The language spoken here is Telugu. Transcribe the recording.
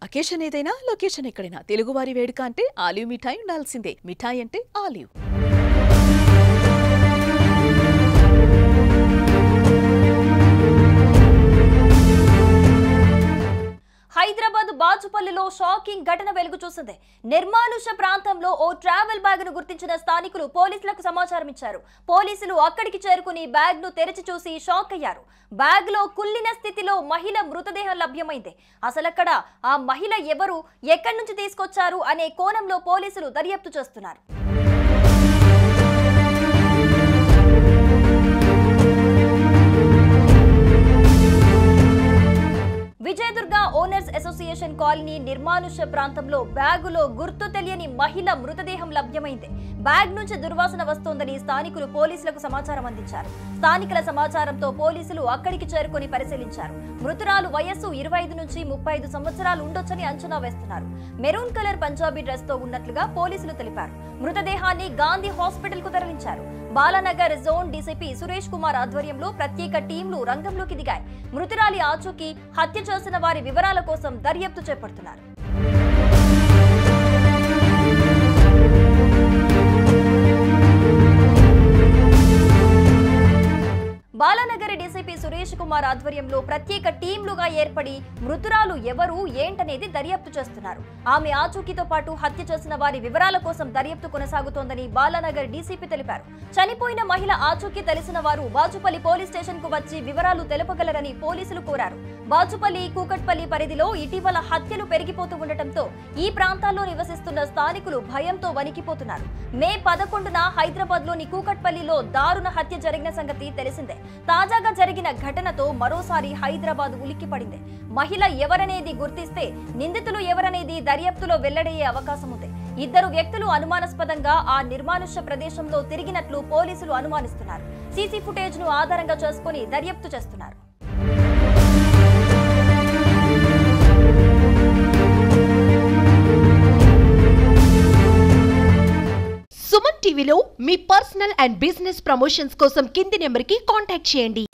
అకేషన్ ఏదైనా లొకేషన్ ఎక్కడైనా తెలుగువారి వేడుక అంటే ఆలివ్ మిఠాయి ఉండాల్సిందే. మిఠాయి అంటే ఆలివ్. హైదరాబాద్ బాచుపల్లిలో షాకింగ్ ఘటన వెలుగు చూసింది. నిర్మానుష ప్రాంతంలో ఓ ట్రావెల్ బ్యాగ్ ను గుర్తించిన స్థానికులు పోలీసులకు సమాచారం ఇచ్చారు. పోలీసులు అక్కడికి చేరుకుని బ్యాగ్ ను తెరిచి చూసి షాక్ అయ్యారు. బ్యాగ్ లో కుళ్ళిన స్థితిలో మహిళ మృతదేహం లభ్యమైంది. అసలక్కడ ఆ మహిళ ఎవరు, ఎక్కడి నుంచి తీసుకొచ్చారు అనే కోణంలో పోలీసులు దర్యాప్తు చేస్తున్నారు. విజయదుర్గ ఓనర్స్ అసోసియేషన్ కాలనీ నిర్మానుష ప్రాంతంలో బ్యాగులో గుర్తు తెలియని మహిళ మృతదేహం లభ్యమైంది. బ్యాగ్ నుంచి దుర్వాసన వస్తోందని స్థానికులు పోలీసులకు సమాచారం అందించారు. స్థానికుల సమాచారంతో పోలీసులు అక్కడికి చేరుకొని పరిశీలించారు. మృతురాలు వయస్సు 25 నుంచి 35 సంవత్సరాలు ఉండొచ్చని అంచనా వేస్తున్నారు. మెరూన్ కలర్ పంజాబీ డ్రెస్ తో ఉన్నట్లుగా పోలీసులు తెలిపారు. మృతదేహాన్ని గాంధీ హాస్పిటల్ కు తరలించారు. బాలానగర్ జోన్ డీసీపీ సురేష్ కుమార్ ఆధ్వర్యంలో ప్రత్యేక టీంలు రంగంలోకి దిగాయి. మృతురాలి ఆచూకీ, హత్య చేసిన వారి వివరాల కోసం దర్యాప్తు చేపడుతున్నారు. బాలానగర్ డీసీపీ సురేష్ కుమార్ ఆధ్వర్యంలో ప్రత్యేక టీంలుగా ఏర్పడి మృతురాలు ఎవరు, ఏంటనేది దర్యాప్తు చేస్తున్నారు. ఆమె ఆచూకీతో పాటు హత్య చేసిన వారి వివరాల కోసం దర్యాప్తు కొనసాగుతోందని బాలానగర్ డీసీపీ తెలిపారు. చనిపోయిన మహిళ ఆచూకీ తెలిసిన వారు బాచుపల్లి పోలీస్ స్టేషన్ కు వచ్చి వివరాలు తెలపగలరని పోలీసులు కోరారు. బాచుపల్లి, కూకట్పల్లి పరిధిలో ఇటీవల హత్యలు పెరిగిపోతూ ఉండటంతో ఈ ప్రాంతాల్లో నివసిస్తున్న స్థానికులు భయంతో వణికిపోతున్నారు. మే 11న హైదరాబాద్ లోని కూకట్పల్లిలో దారుణ హత్య జరిగిన సంగతి తెలిసిందే. తాజాగా జరిగిన ఘటనతో మరోసారి హైదరాబాద్ ఉలిక్కిపడింది. మహిళ ఎవరనేది గుర్తిస్తే నిందితులు ఎవరనేది దర్యాప్తులో వెల్లడయ్యే అవకాశం ఉంది. ఇద్దరు వ్యక్తులు అనుమానాస్పదంగా ఆ నిర్మానుష్య ప్రదేశంలో తిరిగినట్లు పోలీసులు అనుమానిస్తున్నారు. సీసీ ఫుటేజ్ ను ఆధారంగా చేసుకుని దర్యాప్తు చేస్తున్నారు. సుమన్ టీవీలో మీ పర్సనల్ అండ్ బిజినెస్ ప్రమోషన్స్ కోసం కింది నెంబర్కి కాంటాక్ట్ చేయండి.